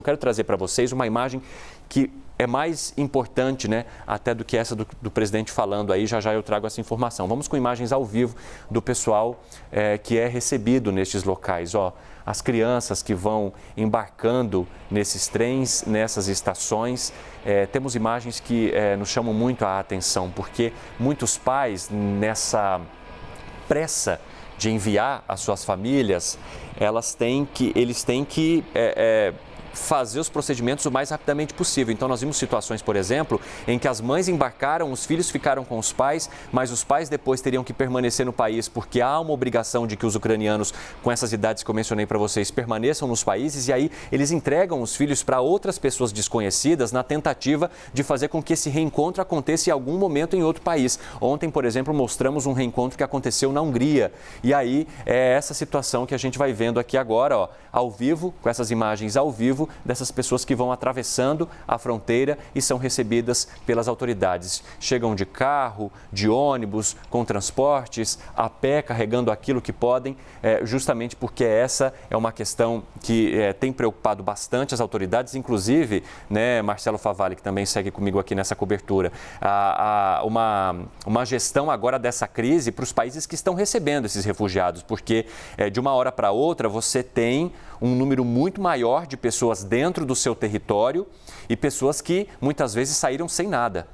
Quero trazer para vocês uma imagem que é mais importante, né, até do que essa do presidente falando aí, já eu trago essa informação. Vamos com imagens ao vivo do pessoal que é recebido nestes locais. Ó, as crianças que vão embarcando nesses trens, nessas estações. Temos imagens que nos chamam muito a atenção, porque muitos pais, nessa pressa de enviar as suas famílias, eles têm que fazer os procedimentos o mais rapidamente possível. Então, nós vimos situações, por exemplo, em que as mães embarcaram, os filhos ficaram com os pais, mas os pais depois teriam que permanecer no país, porque há uma obrigação de que os ucranianos, com essas idades que eu mencionei para vocês, permaneçam nos países, e aí eles entregam os filhos para outras pessoas desconhecidas na tentativa de fazer com que esse reencontro aconteça em algum momento em outro país. Ontem, por exemplo, mostramos um reencontro que aconteceu na Hungria, e aí é essa situação que a gente vai vendo aqui agora, ó, ao vivo, com essas imagens ao vivo, dessas pessoas que vão atravessando a fronteira e são recebidas pelas autoridades. Chegam de carro, de ônibus, com transportes, a pé, carregando aquilo que podem, justamente porque essa é uma questão que tem preocupado bastante as autoridades, inclusive, né, Marcelo Favalli, que também segue comigo aqui nessa cobertura, uma gestão agora dessa crise para os países que estão recebendo esses refugiados, porque de uma hora para outra você tem um número muito maior de pessoas dentro do seu território e pessoas que muitas vezes saíram sem nada.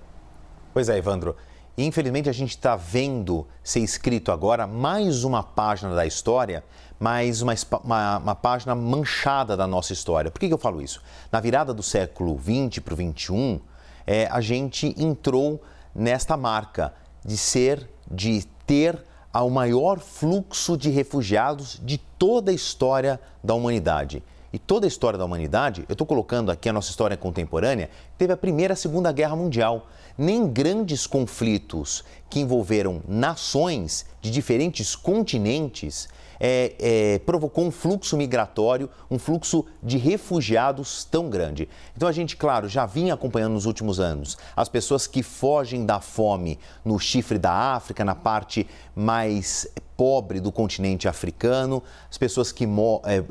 Pois é, Evandro. Infelizmente, a gente está vendo ser escrito agora mais uma página da história, mais uma página manchada da nossa história. Por que eu falo isso? Na virada do século XX para o XXI, a gente entrou nesta marca de ter ao maior fluxo de refugiados de toda a história da humanidade. E toda a história da humanidade, eu estou colocando aqui a nossa história contemporânea, teve a Primeira e a Segunda Guerra Mundial. Nem grandes conflitos que envolveram nações de diferentes continentes provocou um fluxo migratório, um fluxo de refugiados tão grande. Então a gente, claro, já vinha acompanhando nos últimos anos as pessoas que fogem da fome no chifre da África, na parte mais pobre do continente africano, as pessoas que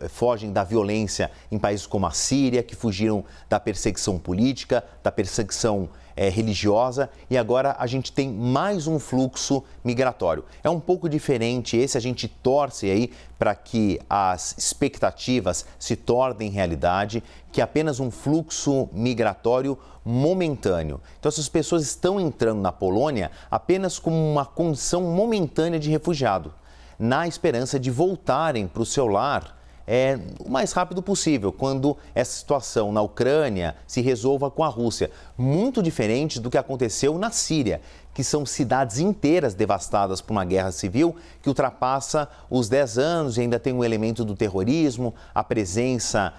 fogem da violência em países como a Síria, que fugiram da perseguição política, da perseguição religiosa, e agora a gente tem mais um fluxo migratório. É um pouco diferente esse, a gente torce aí para que as expectativas se tornem realidade, que é apenas um fluxo migratório momentâneo. Então essas pessoas estão entrando na Polônia apenas como uma condição momentânea de refugiado, na esperança de voltarem para o seu lar o mais rápido possível, quando essa situação na Ucrânia se resolva com a Rússia. Muito diferente do que aconteceu na Síria, que são cidades inteiras devastadas por uma guerra civil que ultrapassa os 10 anos e ainda tem um elemento do terrorismo, a presença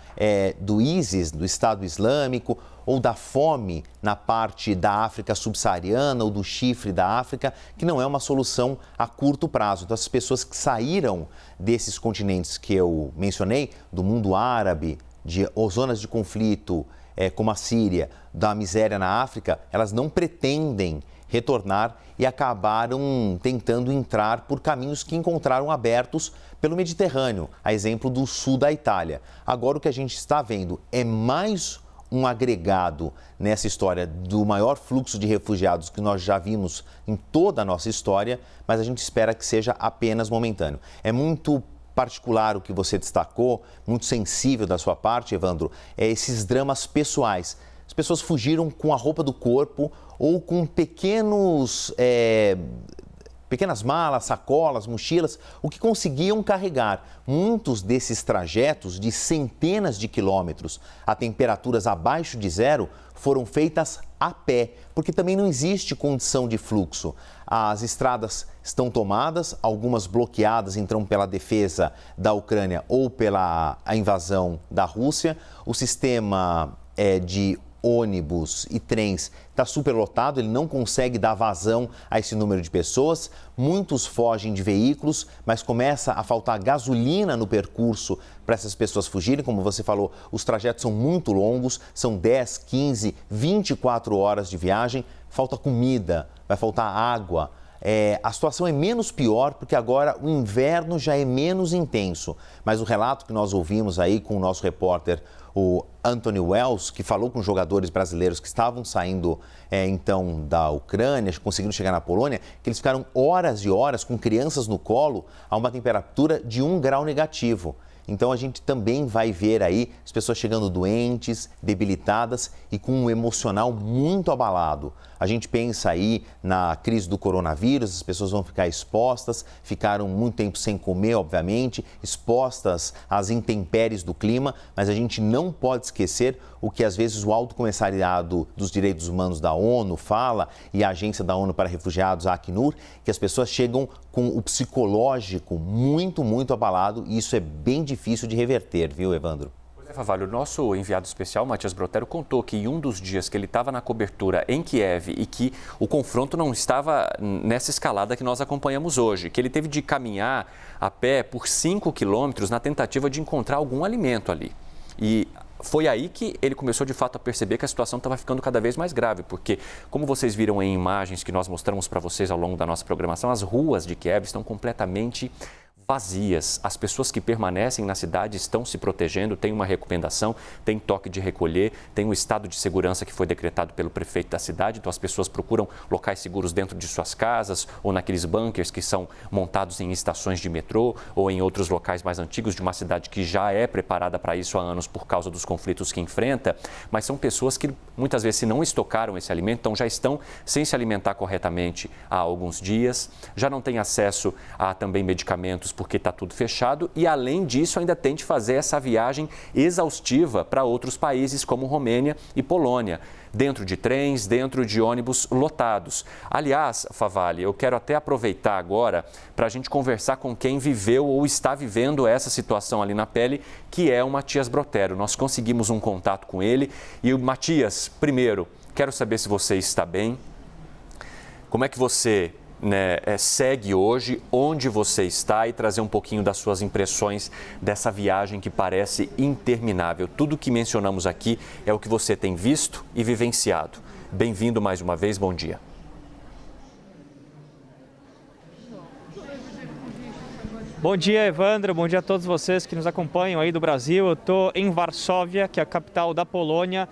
do ISIS, do Estado Islâmico, ou da fome na parte da África subsaariana ou do chifre da África, que não é uma solução a curto prazo. Então, as pessoas que saíram desses continentes que eu mencionei, do mundo árabe, de zonas de conflito, como a Síria, da miséria na África, elas não pretendem retornar e acabaram tentando entrar por caminhos que encontraram abertos pelo Mediterrâneo, a exemplo do sul da Itália. Agora o que a gente está vendo é mais um agregado nessa história do maior fluxo de refugiados que nós já vimos em toda a nossa história, mas a gente espera que seja apenas momentâneo. É muito particular o que você destacou, muito sensível da sua parte, Evandro, esses dramas pessoais. As pessoas fugiram com a roupa do corpo ou com pequenas malas, sacolas, mochilas, o que conseguiam carregar. Muitos desses trajetos de centenas de quilômetros a temperaturas abaixo de zero foram feitas a pé, porque também não existe condição de fluxo. As estradas estão tomadas, algumas bloqueadas então pela defesa da Ucrânia ou pela invasão da Rússia. O sistema de ônibus e trens está superlotado, ele não consegue dar vazão a esse número de pessoas. Muitos fogem de veículos, mas começa a faltar gasolina no percurso para essas pessoas fugirem. Como você falou, os trajetos são muito longos, são 10, 15, 24 horas de viagem. Falta comida, vai faltar água. A situação é menos pior porque agora o inverno já é menos intenso. Mas o relato que nós ouvimos aí com o nosso repórter, o Anthony Wells, que falou com jogadores brasileiros que estavam saindo então da Ucrânia, conseguindo chegar na Polônia, que eles ficaram horas e horas com crianças no colo a uma temperatura de 1 grau negativo. Então a gente também vai ver aí as pessoas chegando doentes, debilitadas e com um emocional muito abalado. A gente pensa aí na crise do coronavírus, as pessoas vão ficar expostas, ficaram muito tempo sem comer, obviamente, expostas às intempéries do clima, mas a gente não pode esquecer o que às vezes o Alto Comissariado dos Direitos Humanos da ONU fala e a Agência da ONU para Refugiados, a Acnur, que as pessoas chegam com o psicológico muito, muito abalado e isso é bem difícil de reverter, viu, Evandro? Favalho, o nosso enviado especial, Matias Brotero, contou que em um dos dias que ele estava na cobertura em Kiev e que o confronto não estava nessa escalada que nós acompanhamos hoje, que ele teve de caminhar a pé por 5 quilômetros na tentativa de encontrar algum alimento ali. E foi aí que ele começou de fato a perceber que a situação estava ficando cada vez mais grave, porque, como vocês viram em imagens que nós mostramos para vocês ao longo da nossa programação, as ruas de Kiev estão completamente vazias. As pessoas que permanecem na cidade estão se protegendo, tem uma recomendação, tem toque de recolher, tem um estado de segurança que foi decretado pelo prefeito da cidade, então as pessoas procuram locais seguros dentro de suas casas ou naqueles bunkers que são montados em estações de metrô ou em outros locais mais antigos de uma cidade que já é preparada para isso há anos por causa dos conflitos que enfrenta, mas são pessoas que muitas vezes, se não estocaram esse alimento, então já estão sem se alimentar corretamente há alguns dias, já não têm acesso a também medicamentos porque está tudo fechado e, além disso, ainda tem de fazer essa viagem exaustiva para outros países como Romênia e Polônia, dentro de trens, dentro de ônibus lotados. Aliás, Favalli, eu quero até aproveitar agora para a gente conversar com quem viveu ou está vivendo essa situação ali na pele, que é o Matias Brotero. Nós conseguimos um contato com ele e o Matias, primeiro, quero saber se você está bem, como é que você segue hoje, onde você está e trazer um pouquinho das suas impressões dessa viagem que parece interminável. Tudo que mencionamos aqui é o que você tem visto e vivenciado. Bem-vindo mais uma vez, bom dia. Bom dia, Evandro, bom dia a todos vocês que nos acompanham aí do Brasil. Eu estou em Varsóvia, que é a capital da Polônia.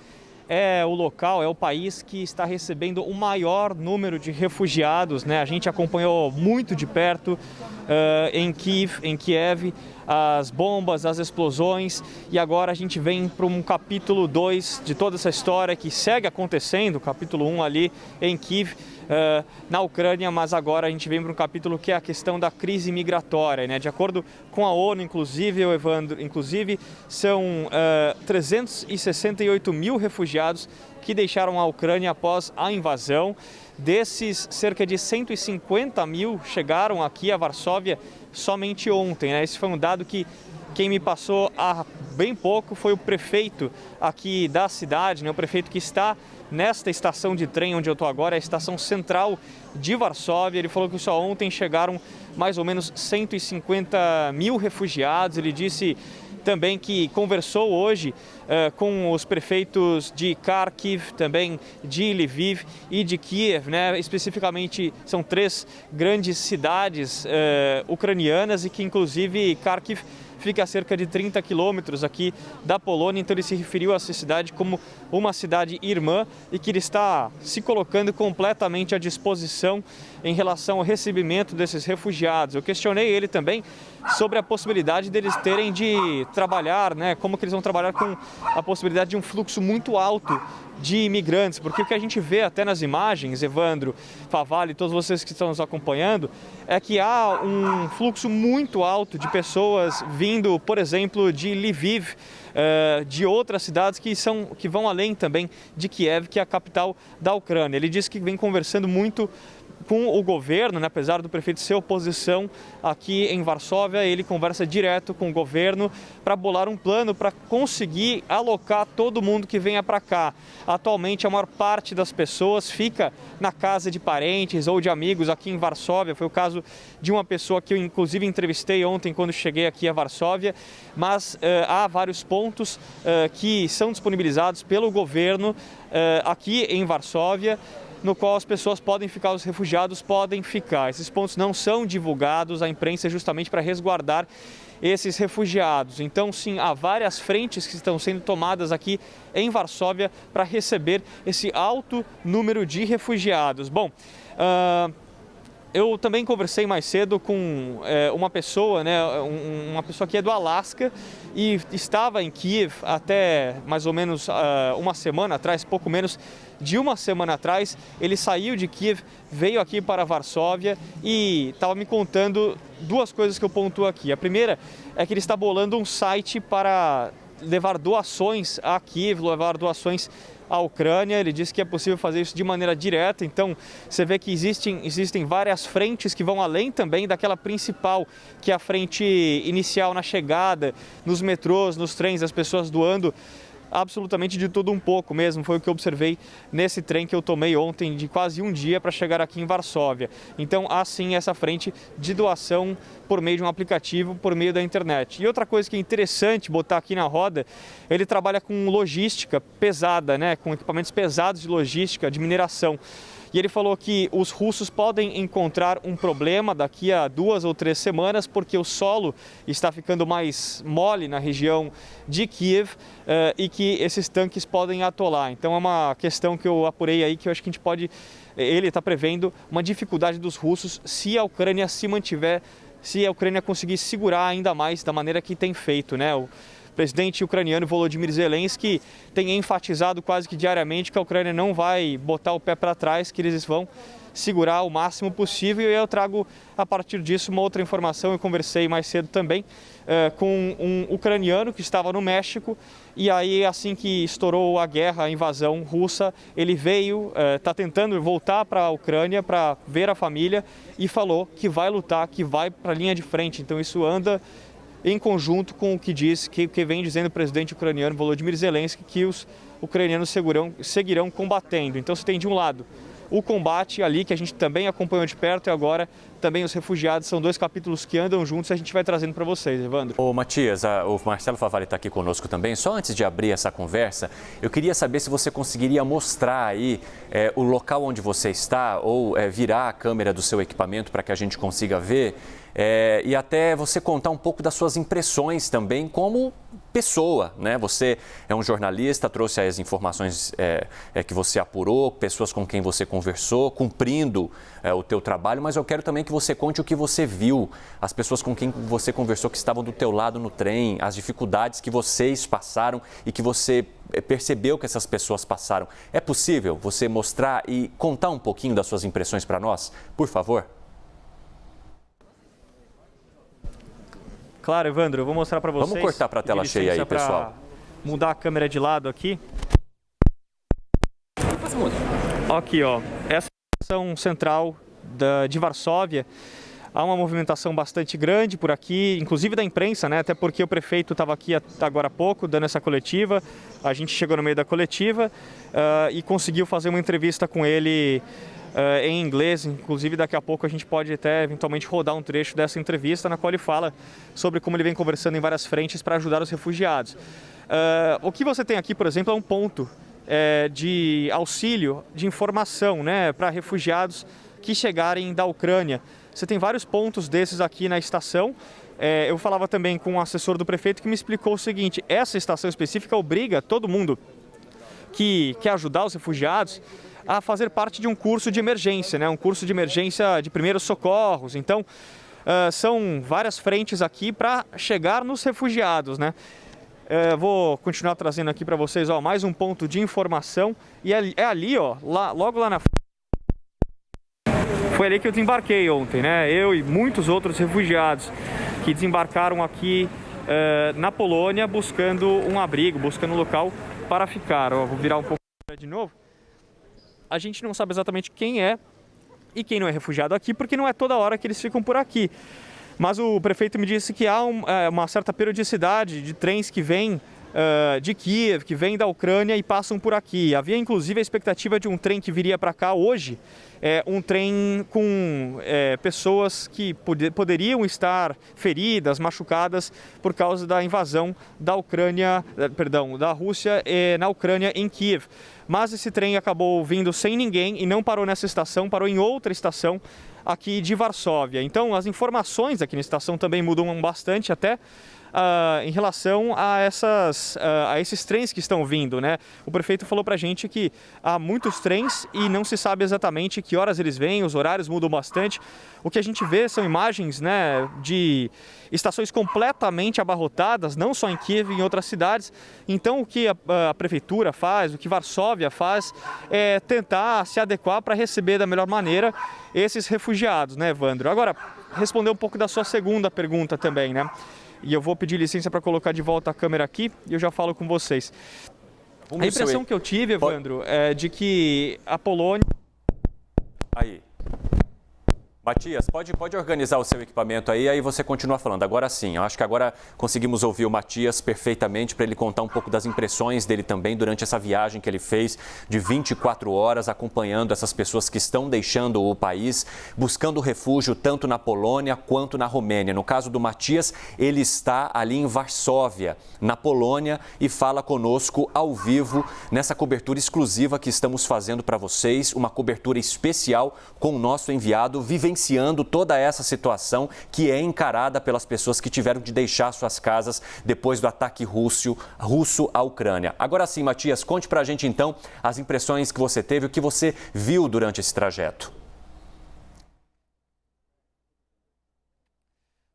É o local, é o país que está recebendo o maior número de refugiados, né? A gente acompanhou muito de perto em Kiev, as bombas, as explosões, e agora a gente vem para um capítulo 2 de toda essa história que segue acontecendo, capítulo 1 ali em Kiev, na Ucrânia, mas agora a gente vem para um capítulo que é a questão da crise migratória, né? De acordo com a ONU, inclusive, Evandro, são 368 mil refugiados que deixaram a Ucrânia após a invasão. Desses, cerca de 150 mil chegaram aqui a Varsóvia somente ontem, né? Esse foi um dado que quem me passou há bem pouco foi o prefeito aqui da cidade, né? O prefeito que está nesta estação de trem onde eu estou agora, a estação central de Varsóvia. Ele falou que só ontem chegaram mais ou menos 150 mil refugiados. Ele disse também que conversou hoje com os prefeitos de Kharkiv, também de Lviv e de Kiev, né? Especificamente são 3 grandes cidades ucranianas e que inclusive Kharkiv fica a cerca de 30 quilômetros aqui da Polônia, então ele se referiu a essa cidade como uma cidade irmã e que ele está se colocando completamente à disposição em relação ao recebimento desses refugiados. Eu questionei ele também sobre a possibilidade deles terem de trabalhar, né, como que eles vão trabalhar com a possibilidade de um fluxo muito alto de imigrantes, porque o que a gente vê até nas imagens, Evandro, Favalli, todos vocês que estão nos acompanhando, é que há um fluxo muito alto de pessoas vindo, por exemplo, de Lviv, de outras cidades que vão além também de Kiev, que é a capital da Ucrânia. Ele disse que vem conversando muito com o governo, né? Apesar do prefeito ser oposição aqui em Varsóvia, ele conversa direto com o governo para bolar um plano para conseguir alocar todo mundo que venha para cá. Atualmente, a maior parte das pessoas fica na casa de parentes ou de amigos aqui em Varsóvia. Foi o caso de uma pessoa que eu, inclusive, entrevistei ontem quando cheguei aqui a Varsóvia. Mas há vários pontos que são disponibilizados pelo governo aqui em Varsóvia. no qual as pessoas podem ficar, os refugiados podem ficar. Esses pontos não são divulgados à imprensa justamente para resguardar esses refugiados. Então, sim, há várias frentes que estão sendo tomadas aqui em Varsóvia para receber esse alto número de refugiados. Bom, eu também conversei mais cedo com uma pessoa, né, uma pessoa que é do Alasca e estava em Kiev até mais ou menos uma semana atrás, pouco menos de uma semana atrás. Ele saiu de Kiev, veio aqui para Varsóvia e estava me contando duas coisas que eu pontuo aqui. A primeira é que ele está bolando um site para levar doações a Kiev, levar doações à Ucrânia. Ele disse que é possível fazer isso de maneira direta, então você vê que existem várias frentes que vão além também daquela principal, que é a frente inicial na chegada, nos metrôs, nos trens, as pessoas doando absolutamente de tudo um pouco mesmo. Foi o que eu observei nesse trem que eu tomei ontem de quase um dia para chegar aqui em Varsóvia. Então há sim essa frente de doação por meio de um aplicativo, por meio da internet. E outra coisa que é interessante botar aqui na roda, ele trabalha com logística pesada, né, com equipamentos pesados de logística, de mineração. E ele falou que os russos podem encontrar um problema daqui a 2 ou 3 semanas, porque o solo está ficando mais mole na região de Kiev e que esses tanques podem atolar. Então é uma questão que eu apurei aí, que eu acho que a gente pode... Ele está prevendo uma dificuldade dos russos se a Ucrânia se mantiver, se a Ucrânia conseguir segurar ainda mais da maneira que tem feito, né? O presidente ucraniano Volodymyr Zelensky tem enfatizado quase que diariamente que a Ucrânia não vai botar o pé para trás, que eles vão segurar o máximo possível. E eu trago a partir disso uma outra informação. Eu conversei mais cedo também com um ucraniano que estava no México, e aí assim que estourou a guerra, a invasão russa, ele veio, está tentando voltar para a Ucrânia para ver a família e falou que vai lutar, que vai para a linha de frente. Então isso anda em conjunto com o que vem dizendo o presidente ucraniano Volodymyr Zelensky, que os ucranianos seguirão combatendo. Então você tem de um lado o combate ali, que a gente também acompanhou de perto, e agora também os refugiados. São dois capítulos que andam juntos e a gente vai trazendo para vocês, Evandro. Ô Matias, o Marcelo Favalli está aqui conosco também. Só antes de abrir essa conversa, eu queria saber se você conseguiria mostrar aí o local onde você está, ou virar a câmera do seu equipamento para que a gente consiga ver. E até você contar um pouco das suas impressões também como pessoa, né? Você é um jornalista, trouxe as informações que você apurou, pessoas com quem você conversou, cumprindo o teu trabalho, mas eu quero também que você conte o que você viu, as pessoas com quem você conversou que estavam do teu lado no trem, as dificuldades que vocês passaram e que você percebeu que essas pessoas passaram. É possível você mostrar e contar um pouquinho das suas impressões para nós, por favor? Claro, Evandro, eu vou mostrar para vocês. Vamos cortar para a tela cheia aí, pessoal. Mudar a câmera de lado aqui. Aqui, ó. Essa é a estação central de Varsóvia. Há uma movimentação bastante grande por aqui, inclusive da imprensa, né? Até porque o prefeito estava aqui agora há pouco, dando essa coletiva. A gente chegou no meio da coletiva e conseguiu fazer uma entrevista com ele em inglês. Inclusive daqui a pouco a gente pode até eventualmente rodar um trecho dessa entrevista, na qual ele fala sobre como ele vem conversando em várias frentes para ajudar os refugiados. O que você tem aqui, por exemplo, é um ponto de auxílio, de informação, né, para refugiados que chegarem da Ucrânia. Você tem vários pontos desses aqui na estação. Eu falava também com o assessor do prefeito, que me explicou o seguinte: essa estação específica obriga todo mundo que quer ajudar os refugiados a fazer parte de um curso de emergência, né? Um curso de emergência de primeiros socorros. Então, são várias frentes aqui para chegar nos refugiados, né? Vou continuar trazendo aqui para vocês, ó, mais um ponto de informação. E é ali, ó, logo lá na frente. Foi ali que eu desembarquei ontem, né? Eu e muitos outros refugiados que desembarcaram aqui na Polônia buscando um abrigo, buscando um local para ficar. Ó, vou virar um pouco de novo. A gente não sabe exatamente quem é e quem não é refugiado aqui, porque não é toda hora que eles ficam por aqui. Mas o prefeito me disse que há uma certa periodicidade de trens que vêm de Kiev, que vêm da Ucrânia e passam por aqui. Havia inclusive a expectativa de um trem que viria para cá hoje, um trem com pessoas que poderiam estar feridas, machucadas por causa da invasão da Ucrânia, da Rússia na Ucrânia, em Kiev. Mas esse trem acabou vindo sem ninguém e não parou nessa estação, parou em outra estação aqui de Varsóvia. Então, as informações aqui na estação também mudam bastante até em relação a esses trens que estão vindo, né? O prefeito falou para a gente que há muitos trens e não se sabe exatamente que horas eles vêm, os horários mudam bastante. O que a gente vê são imagens, né, de estações completamente abarrotadas, não só em Kiev, em outras cidades. Então, o que a prefeitura faz, o que Varsóvia faz, é tentar se adequar para receber da melhor maneira esses refugiados, né, Evandro? Agora, responder um pouco da sua segunda pergunta também, né? E eu vou pedir licença para colocar de volta a câmera aqui e eu já falo com vocês. A impressão que eu tive, Evandro, é de que a Polônia... Aí. Matias, pode organizar o seu equipamento aí você continua falando. Agora sim, eu acho que agora conseguimos ouvir o Matias perfeitamente para ele contar um pouco das impressões dele também durante essa viagem que ele fez de 24 horas acompanhando essas pessoas que estão deixando o país, buscando refúgio tanto na Polônia quanto na Romênia. No caso do Matias, ele está ali em Varsóvia, na Polônia, e fala conosco ao vivo nessa cobertura exclusiva que estamos fazendo para vocês, uma cobertura especial com o nosso enviado vivenciando toda essa situação que é encarada pelas pessoas que tiveram de deixar suas casas depois do ataque russo à Ucrânia. Agora sim, Matias, conte pra gente então as impressões que você teve, o que você viu durante esse trajeto.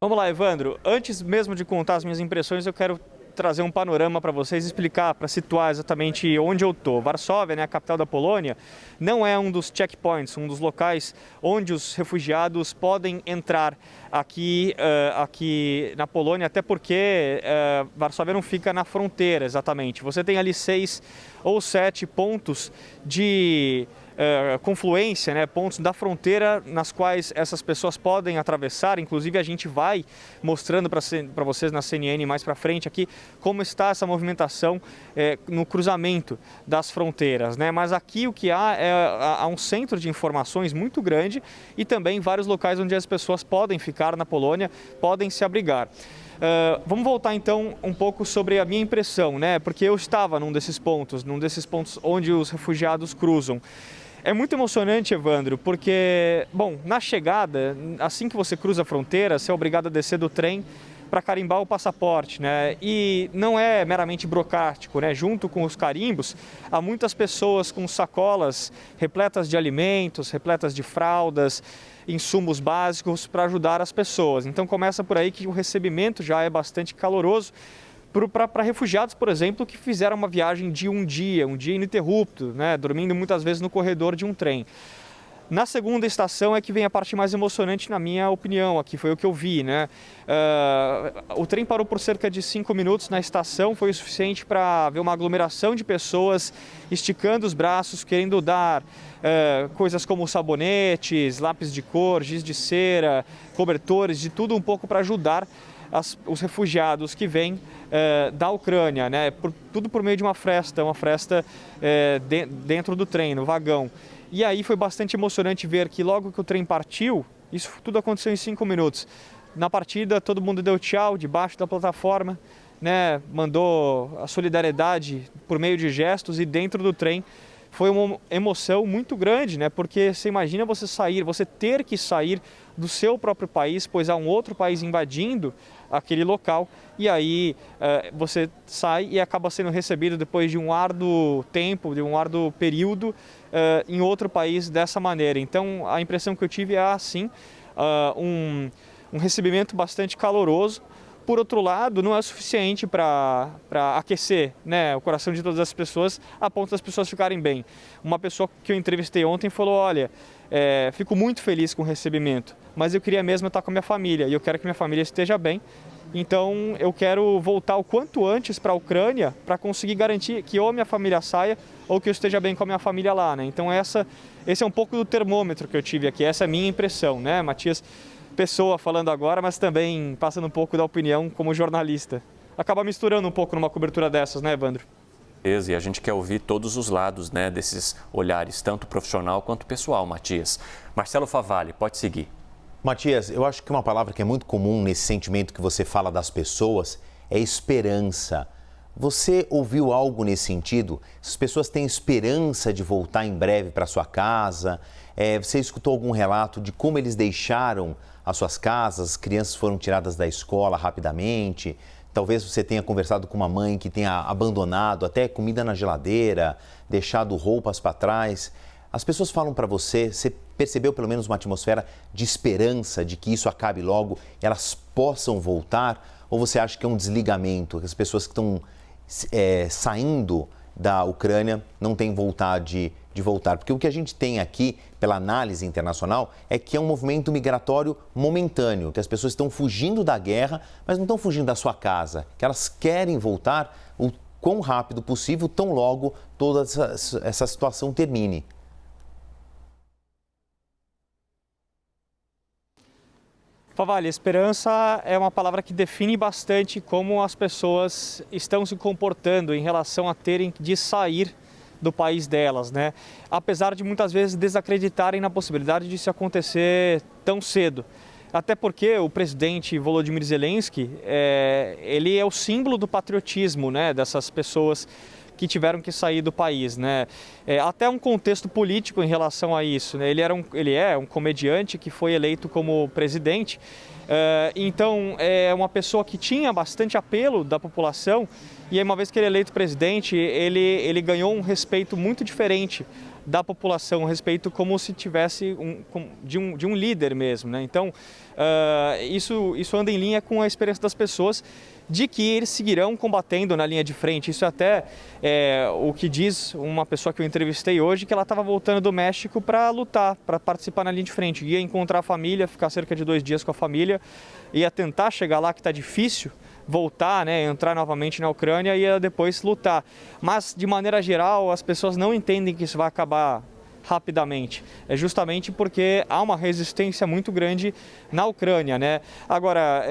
Vamos lá, Evandro. Antes mesmo de contar as minhas impressões, eu quero trazer um panorama para vocês, explicar, para situar exatamente onde eu estou. Varsóvia, né, a capital da Polônia, não é um dos checkpoints, um dos locais onde os refugiados podem entrar aqui na Polônia, até porque Varsóvia não fica na fronteira exatamente. Você tem ali 6 ou 7 pontos de confluência, né, pontos da fronteira nas quais essas pessoas podem atravessar. Inclusive a gente vai mostrando para vocês na CNN mais para frente aqui como está essa movimentação no cruzamento das fronteiras, né? Mas aqui o que há um centro de informações muito grande e também vários locais onde as pessoas podem ficar na Polônia, podem se abrigar. Vamos voltar então um pouco sobre a minha impressão, né? Porque eu estava num desses pontos onde os refugiados cruzam. É muito emocionante, Evandro, porque, bom, na chegada, assim que você cruza a fronteira, você é obrigado a descer do trem para carimbar o passaporte, né? E não é meramente burocrático, né? Junto com os carimbos, há muitas pessoas com sacolas repletas de alimentos, repletas de fraldas, insumos básicos para ajudar as pessoas. Então começa por aí que o recebimento já é bastante caloroso para refugiados, por exemplo, que fizeram uma viagem de um dia ininterrupto, né? Dormindo muitas vezes no corredor de um trem. Na segunda estação é que vem a parte mais emocionante, na minha opinião, aqui foi o que eu vi, né? O trem parou por cerca de 5 minutos na estação, foi o suficiente para ver uma aglomeração de pessoas esticando os braços, querendo dar coisas como sabonetes, lápis de cor, giz de cera, cobertores, de tudo um pouco para ajudar os refugiados que vêm da Ucrânia, né? Tudo por meio de uma fresta dentro do trem, no vagão. E aí foi bastante emocionante ver que logo que o trem partiu, isso tudo aconteceu em 5 minutos. Na partida, todo mundo deu tchau debaixo da plataforma, né? Mandou a solidariedade por meio de gestos e dentro do trem. Foi uma emoção muito grande, né? Porque você imagina você ter que sair do seu próprio país, pois há um outro país invadindo aquele local, e aí você sai e acaba sendo recebido depois de um árduo tempo, de um árduo período em outro país dessa maneira. Então a impressão que eu tive é assim, um recebimento bastante caloroso. Por outro lado, não é suficiente para aquecer, né, o coração de todas as pessoas a ponto das pessoas ficarem bem. Uma pessoa que eu entrevistei ontem falou, olha, fico muito feliz com o recebimento, mas eu queria mesmo estar com a minha família e eu quero que minha família esteja bem. Então eu quero voltar o quanto antes para a Ucrânia para conseguir garantir que ou a minha família saia ou que eu esteja bem com a minha família lá, né? Então esse é um pouco do termômetro que eu tive aqui, essa é a minha impressão, né, Matias? Pessoa falando agora, mas também passando um pouco da opinião como jornalista. acaba misturando um pouco numa cobertura dessas, né, Evandro? E a gente quer ouvir todos os lados, né, desses olhares, tanto profissional quanto pessoal, Matias. Marcelo Favalli, pode seguir. Matias, eu acho que uma palavra que é muito comum nesse sentimento que você fala das pessoas é esperança. Você ouviu algo nesse sentido? As pessoas têm esperança de voltar em breve para sua casa? Você escutou algum relato de como eles deixaram as suas casas, as crianças foram tiradas da escola rapidamente? Talvez você tenha conversado com uma mãe que tenha abandonado até comida na geladeira, deixado roupas para trás. As pessoas falam para você, você percebeu pelo menos uma atmosfera de esperança, de que isso acabe logo, elas possam voltar? Ou você acha que é um desligamento, que as pessoas que estão saindo da Ucrânia não têm vontade de voltar? Porque o que a gente tem aqui, pela análise internacional, é que é um movimento migratório momentâneo, que as pessoas estão fugindo da guerra, mas não estão fugindo da sua casa, que elas querem voltar o quão rápido possível, tão logo toda essa situação termine. Favalli, esperança é uma palavra que define bastante como as pessoas estão se comportando em relação a terem de sair do país delas, né? Apesar de muitas vezes desacreditarem na possibilidade de isso acontecer tão cedo. Até porque o presidente Volodymyr Zelensky, ele é o símbolo do patriotismo, né, dessas pessoas que tiveram que sair do país, né? Até um contexto político em relação a isso, né? Ele é um comediante que foi eleito como presidente, então é uma pessoa que tinha bastante apelo da população, e aí, uma vez que ele é eleito presidente, ele ganhou um respeito muito diferente da população, um respeito como se tivesse de um líder mesmo, né? Então, isso anda em linha com a esperança das pessoas de que eles seguirão combatendo na linha de frente. Isso até é o que diz uma pessoa que eu entrevistei hoje, que ela estava voltando do México para lutar, para participar na linha de frente. Ia encontrar a família, ficar cerca de 2 dias com a família, ia tentar chegar lá, que está difícil, voltar, né, entrar novamente na Ucrânia e ia depois lutar. Mas, de maneira geral, as pessoas não entendem que isso vai acabar rapidamente. É justamente porque há uma resistência muito grande na Ucrânia, né? Agora,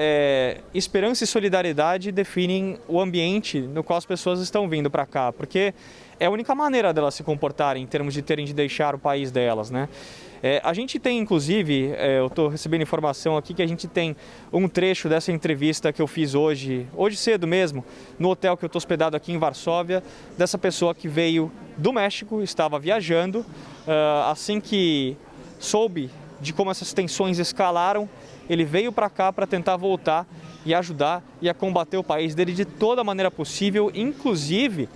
esperança e solidariedade definem o ambiente no qual as pessoas estão vindo para cá, porque é a única maneira delas se comportarem em termos de terem de deixar o país delas, né? A gente tem, inclusive, eu estou recebendo informação aqui que a gente tem um trecho dessa entrevista que eu fiz hoje cedo mesmo, no hotel que eu estou hospedado aqui em Varsóvia, dessa pessoa que veio do México, estava viajando, assim que soube de como essas tensões escalaram, ele veio para cá para tentar voltar e ajudar e a combater o país dele de toda maneira possível, inclusive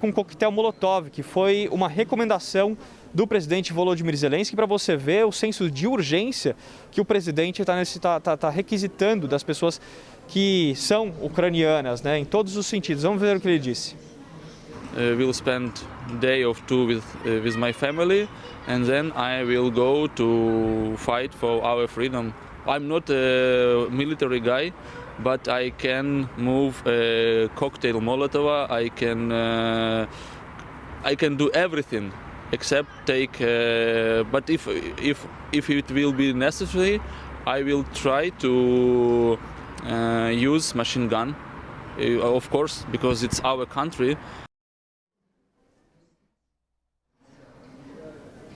com coquetel Molotov, que foi uma recomendação do presidente Volodymyr Zelensky, para você ver o senso de urgência que o presidente está requisitando das pessoas que são ucranianas, né, em todos os sentidos. Vamos ver o que ele disse. Will spend a day or two with my family, and then I will go to fight for our freedom. I'm not a military guy, but I can move a cocktail Molotov. I can do everything except take. But if it will be necessary, I will try to use machine gun, of course, because it's our country.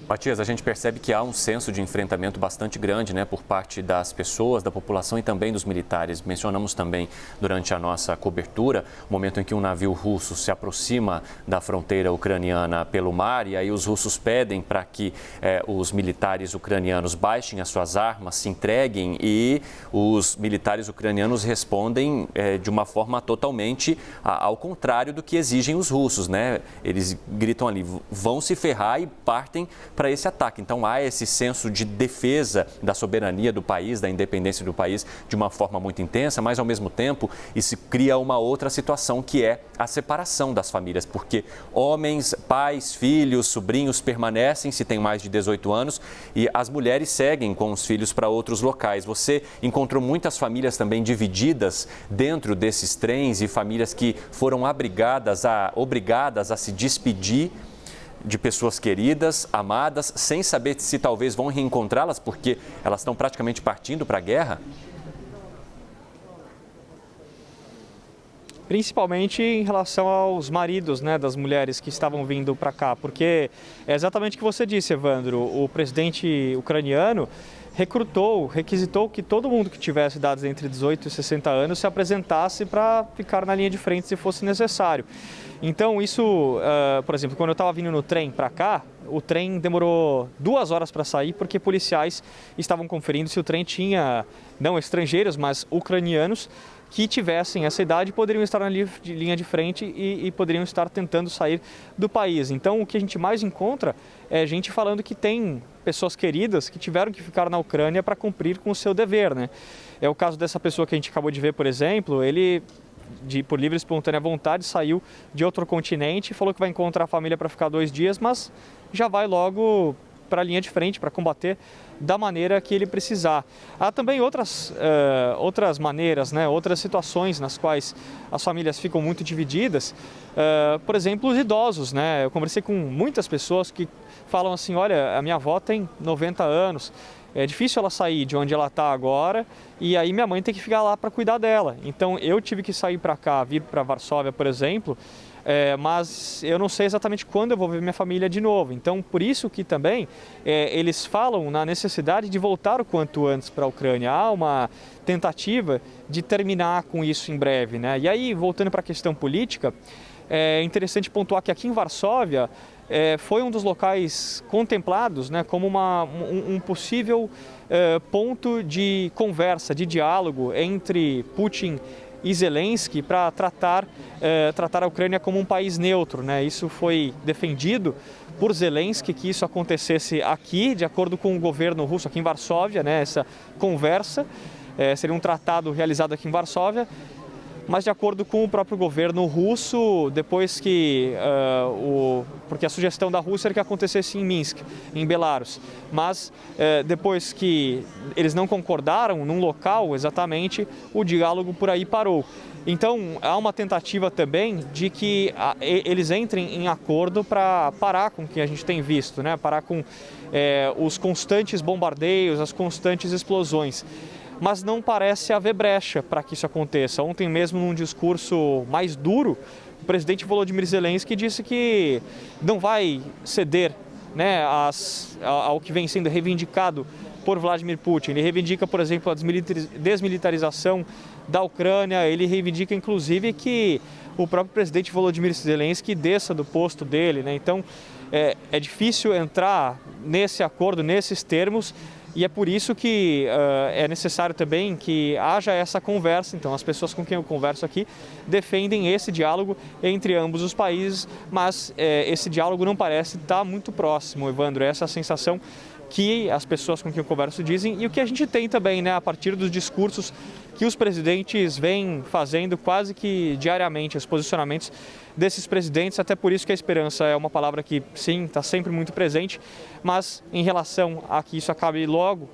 Matias, a gente percebe que há um senso de enfrentamento bastante grande, né, por parte das pessoas, da população e também dos militares. Mencionamos também durante a nossa cobertura o momento em que um navio russo se aproxima da fronteira ucraniana pelo mar, e aí os russos pedem para que os militares ucranianos baixem as suas armas, se entreguem, e os militares ucranianos respondem de uma forma totalmente ao contrário do que exigem os russos, né? Eles gritam ali, vão se ferrar, e partem para esse ataque. Então há esse senso de defesa da soberania do país, da independência do país, de uma forma muito intensa, mas ao mesmo tempo isso cria uma outra situação, que é a separação das famílias, porque homens, pais, filhos, sobrinhos permanecem se têm mais de 18 anos e as mulheres seguem com os filhos para outros locais. Você encontrou muitas famílias também divididas dentro desses trens, e famílias que foram obrigadas a se despedir de pessoas queridas, amadas, sem saber se talvez vão reencontrá-las, porque elas estão praticamente partindo para a guerra? principalmente em relação aos maridos, né, das mulheres que estavam vindo para cá, porque é exatamente o que você disse, Evandro, o presidente ucraniano requisitou que todo mundo que tivesse idades entre 18 e 60 anos se apresentasse para ficar na linha de frente se fosse necessário. Então isso, por exemplo, quando eu estava vindo no trem para cá, o trem demorou 2 horas para sair porque policiais estavam conferindo se o trem tinha, não estrangeiros, mas ucranianos, que tivessem essa idade poderiam estar na linha de frente e poderiam estar tentando sair do país. Então, o que a gente mais encontra é gente falando que tem pessoas queridas que tiveram que ficar na Ucrânia para cumprir com o seu dever, né? É o caso dessa pessoa que a gente acabou de ver, por exemplo, ele, por livre e espontânea vontade, saiu de outro continente e falou que vai encontrar a família para ficar 2 dias, mas já vai logo para a linha de frente, para combater da maneira que ele precisar. Há também outras maneiras, né, outras situações nas quais as famílias ficam muito divididas. Por exemplo, os idosos, né? Eu conversei com muitas pessoas que falam assim, olha, a minha avó tem 90 anos, é difícil ela sair de onde ela está agora e aí minha mãe tem que ficar lá para cuidar dela. Então eu tive que sair para cá, vir para Varsóvia, por exemplo, mas eu não sei exatamente quando eu vou ver minha família de novo. Então, por isso que também eles falam na necessidade de voltar o quanto antes para a Ucrânia. Há uma tentativa de terminar com isso em breve, né? E aí, voltando para a questão política, é interessante pontuar que aqui em Varsóvia foi um dos locais contemplados, né, como um possível ponto de conversa, de diálogo entre Putin e Zelensky para tratar a Ucrânia como um país neutro, né? Isso foi defendido por Zelensky, que isso acontecesse aqui, de acordo com o governo russo, aqui em Varsóvia, né? Essa conversa seria um tratado realizado aqui em Varsóvia, mas de acordo com o próprio governo russo, depois que porque a sugestão da Rússia era que acontecesse em Minsk, em Belarus, mas depois que eles não concordaram num local exatamente, o diálogo por aí parou. Então há uma tentativa também de que eles entrem em acordo para parar com o que a gente tem visto, né? Parar com os constantes bombardeios, as constantes explosões. Mas não parece haver brecha para que isso aconteça. Ontem mesmo, num discurso mais duro, o presidente Volodymyr Zelensky disse que não vai ceder, né, ao que vem sendo reivindicado por Vladimir Putin. Ele reivindica, por exemplo, a desmilitarização da Ucrânia, ele reivindica, inclusive, que o próprio presidente Volodymyr Zelensky desça do posto dele, né? Então, é difícil entrar nesse acordo, nesses termos, e é por isso que é necessário também que haja essa conversa. Então, as pessoas com quem eu converso aqui defendem esse diálogo entre ambos os países, mas esse diálogo não parece estar muito próximo, Evandro. Essa é a sensação que as pessoas com quem eu converso dizem e o que a gente tem também, né, a partir dos discursos que os presidentes vêm fazendo quase que diariamente, os posicionamentos desses presidentes. Até por isso que a esperança é uma palavra que, sim, está sempre muito presente, mas em relação a que isso acabe logo,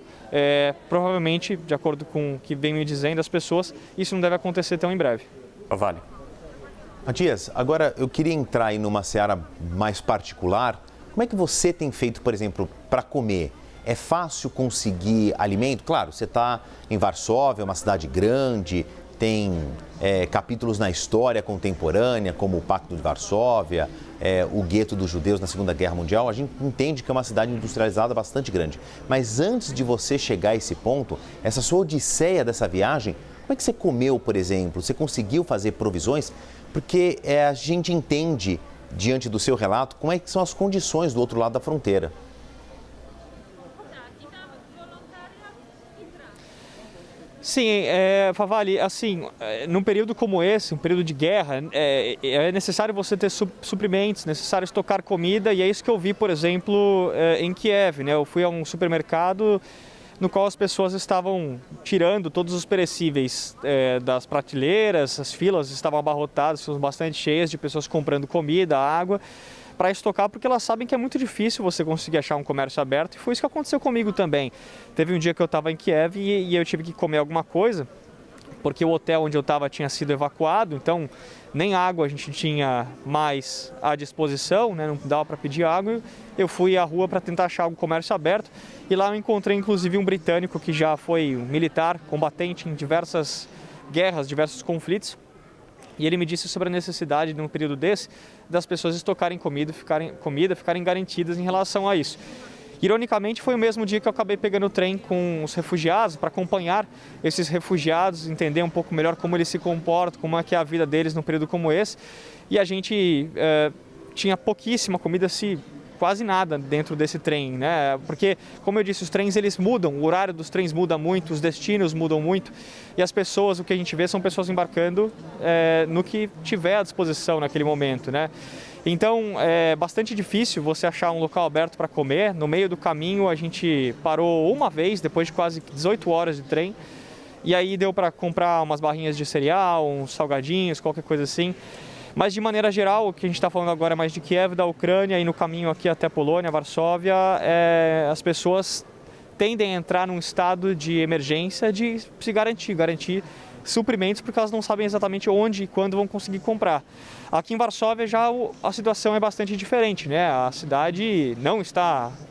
provavelmente, de acordo com o que vem me dizendo as pessoas, isso não deve acontecer tão em breve. Vale. Matias, agora eu queria entrar aí numa seara mais particular. Como é que você tem feito, por exemplo, para comer? É fácil conseguir alimento? Claro, você está em Varsóvia, uma cidade grande, tem capítulos na história contemporânea, como o Pacto de Varsóvia, o gueto dos judeus na Segunda Guerra Mundial. A gente entende que é uma cidade industrializada bastante grande. Mas antes de você chegar a esse ponto, essa sua odisseia dessa viagem, como é que você comeu, por exemplo? Você conseguiu fazer provisões? Porque a gente entende, diante do seu relato, como é que são as condições do outro lado da fronteira. Sim, Favali, assim, num período como esse, um período de guerra, é necessário você ter suprimentos, necessário estocar comida, e é isso que eu vi, por exemplo, em Kiev, né? Eu fui a um supermercado no qual as pessoas estavam tirando todos os perecíveis das prateleiras, as filas estavam abarrotadas, bastante cheias de pessoas comprando comida, água, para estocar, porque elas sabem que é muito difícil você conseguir achar um comércio aberto, e foi isso que aconteceu comigo também. Teve um dia que eu estava em Kiev e eu tive que comer alguma coisa, porque o hotel onde eu estava tinha sido evacuado, então nem água a gente tinha mais à disposição, né? Não dava para pedir água. Eu fui à rua para tentar achar algum comércio aberto, e lá eu encontrei inclusive um britânico que já foi um militar, combatente em diversas guerras, diversos conflitos. E ele me disse sobre a necessidade, num período desse, das pessoas estocarem comida, ficarem garantidas em relação a isso. Ironicamente, foi o mesmo dia que eu acabei pegando o trem com os refugiados, para acompanhar esses refugiados, entender um pouco melhor como eles se comportam, como é que é a vida deles num período como esse. E a gente tinha pouquíssima comida, quase nada dentro desse trem, né? Porque, como eu disse, os trens eles mudam, o horário dos trens muda muito, os destinos mudam muito e as pessoas, o que a gente vê são pessoas embarcando no que tiver à disposição naquele momento, né? Então, é bastante difícil você achar um local aberto para comer. No meio do caminho, a gente parou uma vez, depois de quase 18 horas de trem, e aí deu para comprar umas barrinhas de cereal, uns salgadinhos, qualquer coisa assim. Mas, de maneira geral, o que a gente está falando agora é mais de Kiev, da Ucrânia, e no caminho aqui até Polônia, Varsóvia, as pessoas tendem a entrar num estado de emergência de se garantir suprimentos, porque elas não sabem exatamente onde e quando vão conseguir comprar. Aqui em Varsóvia já a situação é bastante diferente, né? A cidade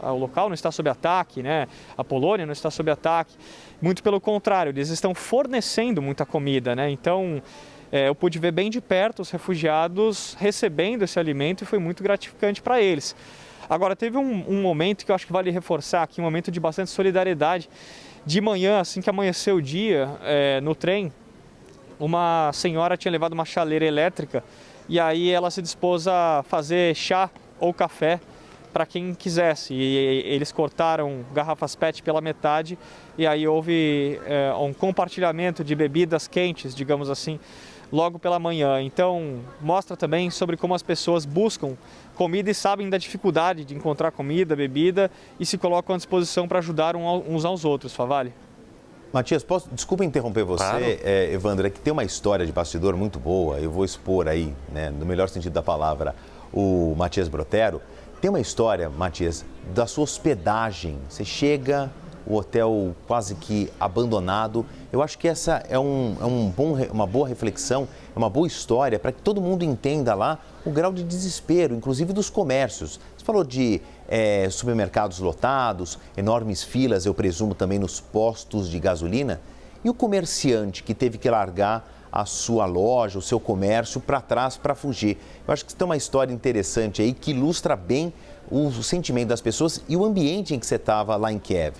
o local não está sob ataque, né? A Polônia não está sob ataque, muito pelo contrário, eles estão fornecendo muita comida, né? Então, eu pude ver bem de perto os refugiados recebendo esse alimento e foi muito gratificante para eles. Agora, teve um momento que eu acho que vale reforçar aqui, um momento de bastante solidariedade. De manhã, assim que amanheceu o dia, no trem, uma senhora tinha levado uma chaleira elétrica e aí ela se dispôs a fazer chá ou café para quem quisesse. E eles cortaram garrafas PET pela metade e aí houve um compartilhamento de bebidas quentes, digamos assim, logo pela manhã. Então, mostra também sobre como as pessoas buscam comida e sabem da dificuldade de encontrar comida, bebida e se colocam à disposição para ajudar uns aos outros, Favale. Matias, desculpa interromper você, claro. Evandro, é que tem uma história de bastidor muito boa, eu vou expor aí, né, no melhor sentido da palavra, o Matias Brotero. Tem uma história, Matias, da sua hospedagem. Você chega, o hotel quase que abandonado. Eu acho que essa é uma boa reflexão, é uma boa história para que todo mundo entenda lá o grau de desespero, inclusive dos comércios. Você falou de supermercados lotados, enormes filas, eu presumo também nos postos de gasolina. E o comerciante que teve que largar a sua loja, o seu comércio para trás para fugir. Eu acho que tem uma história interessante aí que ilustra bem o sentimento das pessoas e o ambiente em que você estava lá em Kiev.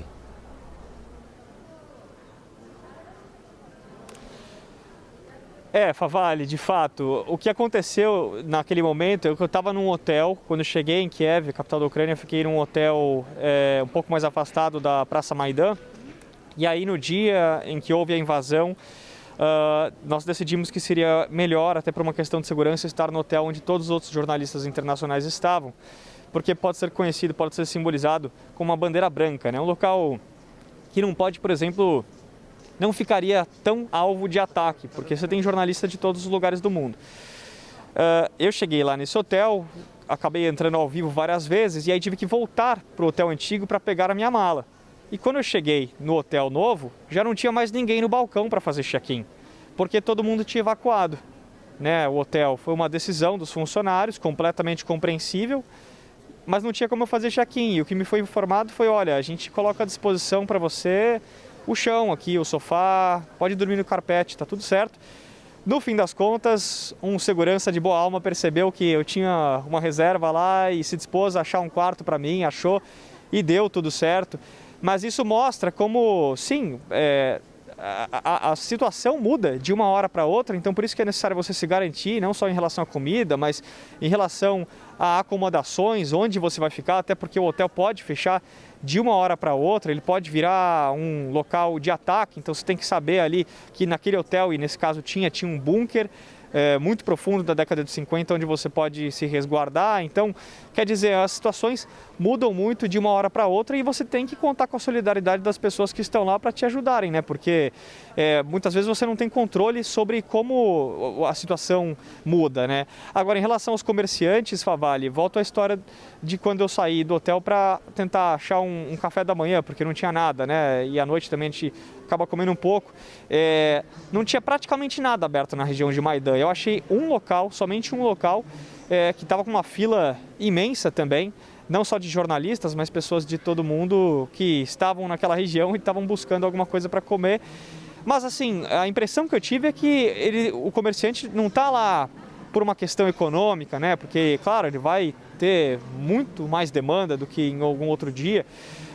Favale, de fato, o que aconteceu naquele momento é que eu estava num hotel, quando eu cheguei em Kiev, capital da Ucrânia, fiquei num hotel um pouco mais afastado da Praça Maidan, e aí no dia em que houve a invasão, nós decidimos que seria melhor, até por uma questão de segurança, estar no hotel onde todos os outros jornalistas internacionais estavam, porque pode ser conhecido, pode ser simbolizado como uma bandeira branca, né? Um local que não pode, por exemplo, não ficaria tão alvo de ataque, porque você tem jornalistas de todos os lugares do mundo. Eu cheguei lá nesse hotel, acabei entrando ao vivo várias vezes e aí tive que voltar para o hotel antigo para pegar a minha mala. E quando eu cheguei no hotel novo, já não tinha mais ninguém no balcão para fazer check-in, porque todo mundo tinha evacuado, né? O hotel foi uma decisão dos funcionários, completamente compreensível, mas não tinha como eu fazer check-in. E o que me foi informado foi, olha, a gente coloca à disposição para você o chão aqui, o sofá, pode dormir no carpete, tá tudo certo. No fim das contas, um segurança de boa alma percebeu que eu tinha uma reserva lá e se dispôs a achar um quarto para mim, achou e deu tudo certo. Mas isso mostra como, sim, a situação muda de uma hora para outra, então por isso que é necessário você se garantir, não só em relação à comida, mas em relação a acomodações, onde você vai ficar, até porque o hotel pode fechar de uma hora para outra, ele pode virar um local de ataque, então você tem que saber ali que naquele hotel, e nesse caso tinha um bunker muito profundo da década de 50, onde você pode se resguardar. Então, quer dizer, as situações mudam muito de uma hora para outra e você tem que contar com a solidariedade das pessoas que estão lá para te ajudarem, né? Porque muitas vezes você não tem controle sobre como a situação muda, né? Agora, em relação aos comerciantes, Favale, volto à história de quando eu saí do hotel para tentar achar um café da manhã, porque não tinha nada, né? E à noite também a gente acaba comendo um pouco. Não tinha praticamente nada aberto na região de Maidan. Eu achei um local, somente um local, que estava com uma fila imensa também, não só de jornalistas, mas pessoas de todo mundo que estavam naquela região e estavam buscando alguma coisa para comer. Mas assim, a impressão que eu tive é que o comerciante não está lá por uma questão econômica, né? Porque, claro, ele vai ter muito mais demanda do que em algum outro dia,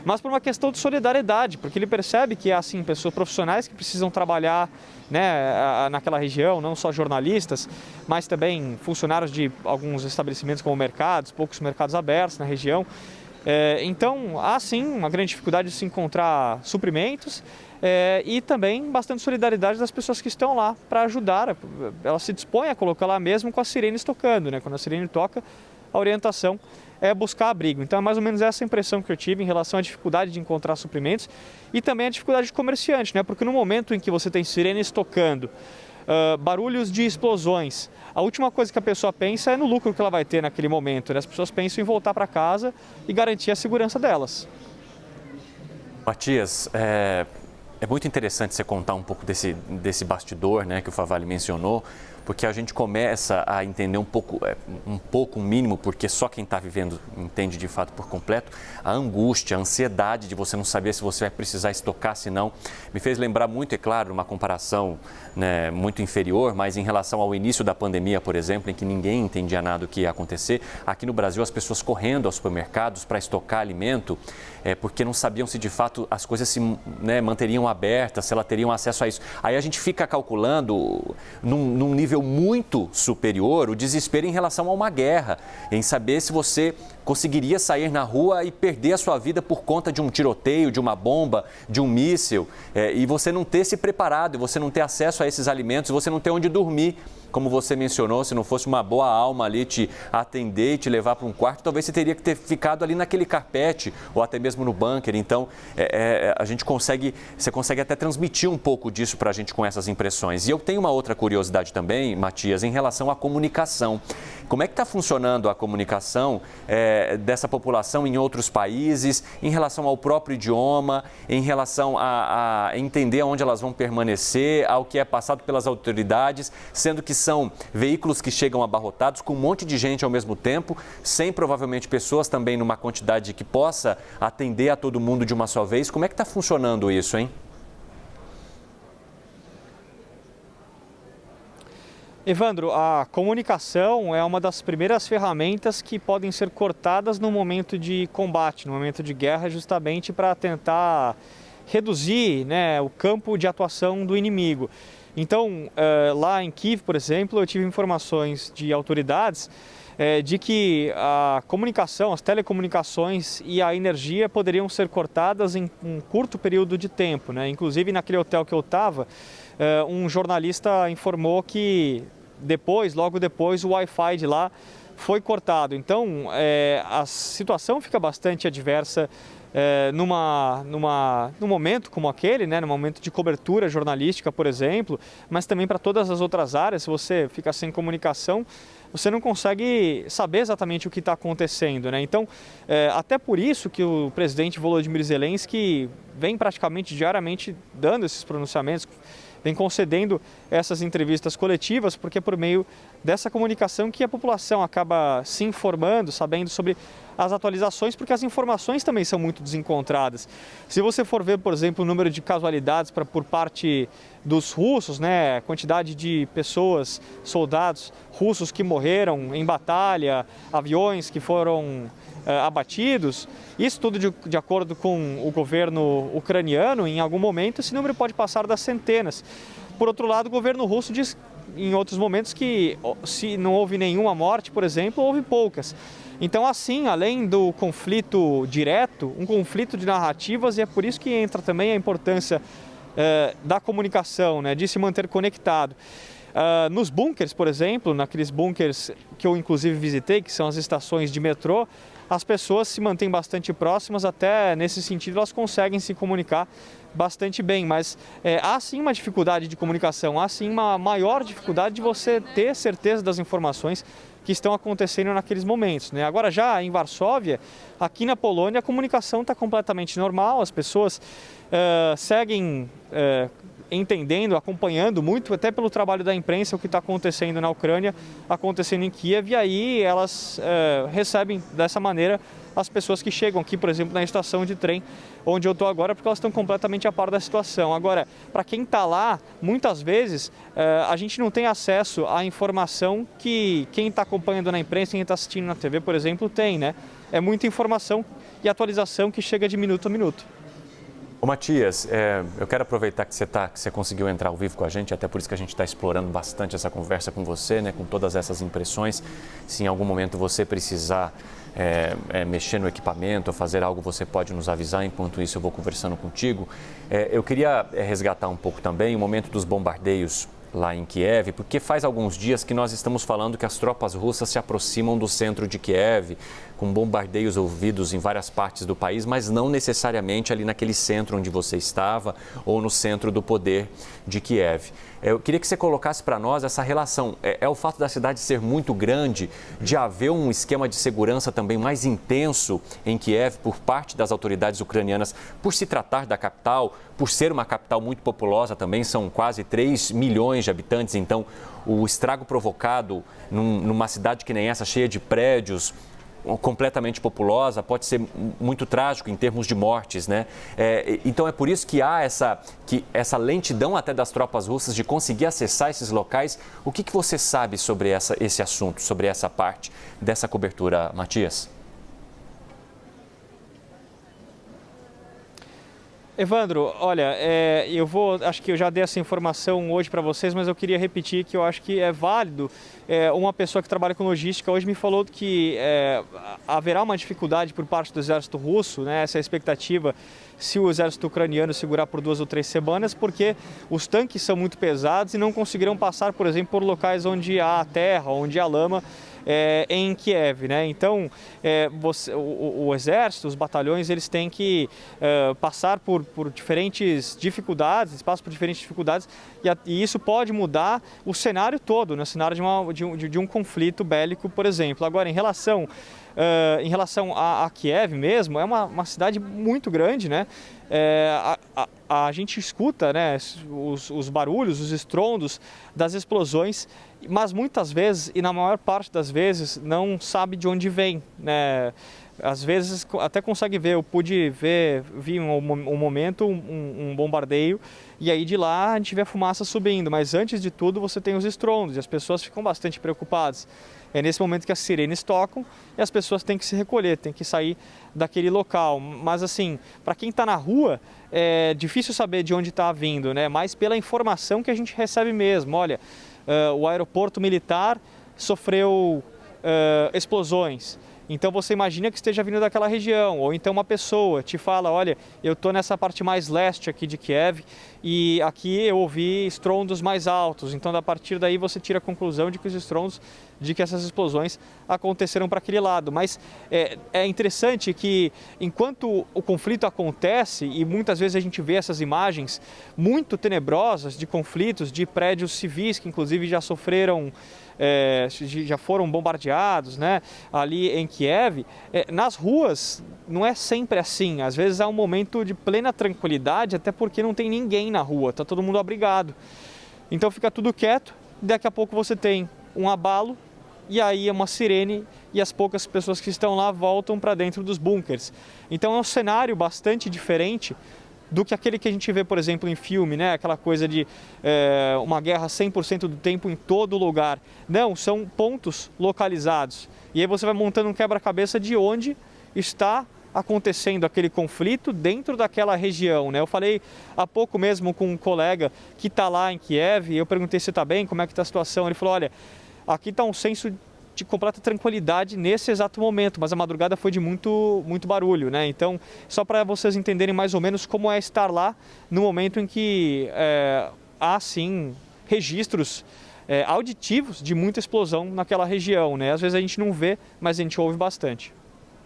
mas por uma questão de solidariedade, porque ele percebe que há, assim, pessoas profissionais que precisam trabalhar, né, naquela região, não só jornalistas, mas também funcionários de alguns estabelecimentos como mercados, poucos mercados abertos na região. Então, há sim uma grande dificuldade de se encontrar suprimentos e também bastante solidariedade das pessoas que estão lá para ajudar. Ela se dispõe a colocar lá mesmo com as sirenes tocando, né? Quando a sirene toca, a orientação é buscar abrigo. Então, é mais ou menos essa impressão que eu tive em relação à dificuldade de encontrar suprimentos e também a dificuldade de comerciante, né? Porque no momento em que você tem sirenes tocando, barulhos de explosões, a última coisa que a pessoa pensa é no lucro que ela vai ter naquele momento, né? As pessoas pensam em voltar para casa e garantir a segurança delas. Matias, é muito interessante você contar um pouco desse bastidor, né, que o Favalli mencionou, porque a gente começa a entender um pouco, um mínimo, porque só quem está vivendo entende de fato por completo, a angústia, a ansiedade de você não saber se você vai precisar estocar, se não. Me fez lembrar muito, é claro, uma comparação, né, muito inferior, mas em relação ao início da pandemia, por exemplo, em que ninguém entendia nada do que ia acontecer. Aqui no Brasil, as pessoas correndo aos supermercados para estocar alimento, porque não sabiam se de fato as coisas se, né, manteriam abertas, se elas teriam acesso a isso. Aí a gente fica calculando num nível muito superior o desespero em relação a uma guerra, em saber se você conseguiria sair na rua e perder a sua vida por conta de um tiroteio, de uma bomba, de um míssil, e você não ter se preparado, e você não ter acesso a esses alimentos, e você não ter onde dormir. Como você mencionou, se não fosse uma boa alma ali te atender e te levar para um quarto, talvez você teria que ter ficado ali naquele carpete ou até mesmo no bunker. Então, você consegue até transmitir um pouco disso para a gente com essas impressões. E eu tenho uma outra curiosidade também, Matias, em relação à comunicação. Como é que está funcionando a comunicação dessa população em outros países, em relação ao próprio idioma, em relação a entender onde elas vão permanecer, ao que é passado pelas autoridades, sendo que são veículos que chegam abarrotados com um monte de gente ao mesmo tempo, sem provavelmente pessoas também numa quantidade que possa atender a todo mundo de uma só vez. Como é que está funcionando isso, hein? Evandro, a comunicação é uma das primeiras ferramentas que podem ser cortadas no momento de combate, no momento de guerra, justamente para tentar reduzir, né, o campo de atuação do inimigo. Então, lá em Kiev, por exemplo, eu tive informações de autoridades de que a comunicação, as telecomunicações e a energia poderiam ser cortadas em um curto período de tempo, né? Inclusive, naquele hotel que eu estava, um jornalista informou que logo depois, o Wi-Fi de lá foi cortado. Então, a situação fica bastante adversa num momento como aquele, né, num momento de cobertura jornalística, por exemplo, mas também para todas as outras áreas. Se você fica sem comunicação, você não consegue saber exatamente o que está acontecendo, né? Então, até por isso que o presidente Volodymyr Zelensky vem praticamente diariamente dando esses pronunciamentos, vem concedendo essas entrevistas coletivas, porque é por meio dessa comunicação que a população acaba se informando, sabendo sobre as atualizações, porque as informações também são muito desencontradas. Se você for ver, por exemplo, o número de casualidades por parte dos russos, né, a quantidade de pessoas, soldados russos que morreram em batalha, aviões que foram abatidos, isso tudo de acordo com o governo ucraniano, em algum momento esse número pode passar das centenas. Por outro lado, o governo russo diz em outros momentos que se não houve nenhuma morte, por exemplo, houve poucas. Então, assim, além do conflito direto, um conflito de narrativas, e é por isso que entra também a importância da comunicação, né, de se manter conectado. Nos bunkers, por exemplo, naqueles bunkers que eu inclusive visitei, que são as estações de metrô, as pessoas se mantêm bastante próximas, até nesse sentido elas conseguem se comunicar bastante bem, mas há sim uma dificuldade de comunicação, há sim uma maior dificuldade de você ter certeza das informações que estão acontecendo naqueles momentos, né? Agora, já em Varsóvia, aqui na Polônia, a comunicação está completamente normal, as pessoas seguem entendendo, acompanhando muito, até pelo trabalho da imprensa, o que está acontecendo na Ucrânia, acontecendo em Kiev, e aí elas recebem dessa maneira as pessoas que chegam aqui, por exemplo, na estação de trem onde eu estou agora, porque elas estão completamente a par da situação. Agora, para quem está lá, muitas vezes a gente não tem acesso à informação que quem está acompanhando na imprensa, quem está assistindo na TV, por exemplo, tem, né? É muita informação e atualização que chega de minuto a minuto. Ô Matias, eu quero aproveitar que você conseguiu entrar ao vivo com a gente, até por isso que a gente está explorando bastante essa conversa com você, né, com todas essas impressões. Se em algum momento você precisar mexer no equipamento ou fazer algo, você pode nos avisar, enquanto isso eu vou conversando contigo. Eu queria resgatar um pouco também o momento dos bombardeios lá em Kiev, porque faz alguns dias que nós estamos falando que as tropas russas se aproximam do centro de Kiev, com bombardeios ouvidos em várias partes do país, mas não necessariamente ali naquele centro onde você estava ou no centro do poder de Kiev. Eu queria que você colocasse para nós essa relação. É o fato da cidade ser muito grande, de haver um esquema de segurança também mais intenso em Kiev por parte das autoridades ucranianas, por se tratar da capital, por ser uma capital muito populosa também, são quase 3 milhões de habitantes, então o estrago provocado numa cidade que nem essa, cheia de prédios, completamente populosa, pode ser muito trágico em termos de mortes, né? Então é por isso que há essa lentidão até das tropas russas de conseguir acessar esses locais. O que você sabe sobre esse assunto, sobre essa parte dessa cobertura, Matias? Evandro, olha, acho que eu já dei essa informação hoje para vocês, mas eu queria repetir que eu acho que é válido. Uma pessoa que trabalha com logística hoje me falou que haverá uma dificuldade por parte do exército russo, né, essa é a expectativa, se o exército ucraniano segurar por 2 ou 3 semanas, porque os tanques são muito pesados e não conseguirão passar, por exemplo, por locais onde há terra, onde há lama, em Kiev, né? Então, o exército, os batalhões, eles têm que passar por diferentes dificuldades, e isso pode mudar o cenário todo, né? O cenário de um conflito bélico, por exemplo. Agora, em relação a Kiev mesmo, é uma cidade muito grande, né? A gente escuta, né, os barulhos, os estrondos das explosões, mas muitas vezes, e na maior parte das vezes, não sabe de onde vem, né? Às vezes até consegue ver, eu pude vi um momento, um bombardeio, e aí de lá a gente vê a fumaça subindo, mas antes de tudo você tem os estrondos, e as pessoas ficam bastante preocupadas. É nesse momento que as sirenes tocam e as pessoas têm que se recolher, têm que sair daquele local. Mas assim, para quem está na rua, é difícil saber de onde está vindo, né? Mas pela informação que a gente recebe mesmo. Olha, o aeroporto militar sofreu explosões. Então você imagina que esteja vindo daquela região, ou então uma pessoa te fala, olha, eu estou nessa parte mais leste aqui de Kiev e aqui eu ouvi estrondos mais altos. Então a partir daí você tira a conclusão de que os estrondos, de que essas explosões aconteceram para aquele lado. Mas é interessante que enquanto o conflito acontece, e muitas vezes a gente vê essas imagens muito tenebrosas de conflitos, de prédios civis que inclusive já sofreram, já foram bombardeados, né, ali em Kiev, nas ruas não é sempre assim. Às vezes há um momento de plena tranquilidade, até porque não tem ninguém na rua, está todo mundo abrigado. Então fica tudo quieto, daqui a pouco você tem um abalo, e aí é uma sirene e as poucas pessoas que estão lá voltam para dentro dos bunkers. Então é um cenário bastante diferente do que aquele que a gente vê, por exemplo, em filme, né? Aquela coisa de uma guerra 100% do tempo em todo lugar. Não, são pontos localizados. E aí você vai montando um quebra-cabeça de onde está acontecendo aquele conflito dentro daquela região, né? Eu falei há pouco mesmo com um colega que está lá em Kiev, e eu perguntei se está bem, como é que está a situação. Ele falou, olha, aqui está um senso de completa tranquilidade nesse exato momento, mas a madrugada foi de muito barulho, né? Então, só para vocês entenderem mais ou menos como é estar lá no momento em que há, sim, registros auditivos de muita explosão naquela região, né? Às vezes a gente não vê, mas a gente ouve bastante.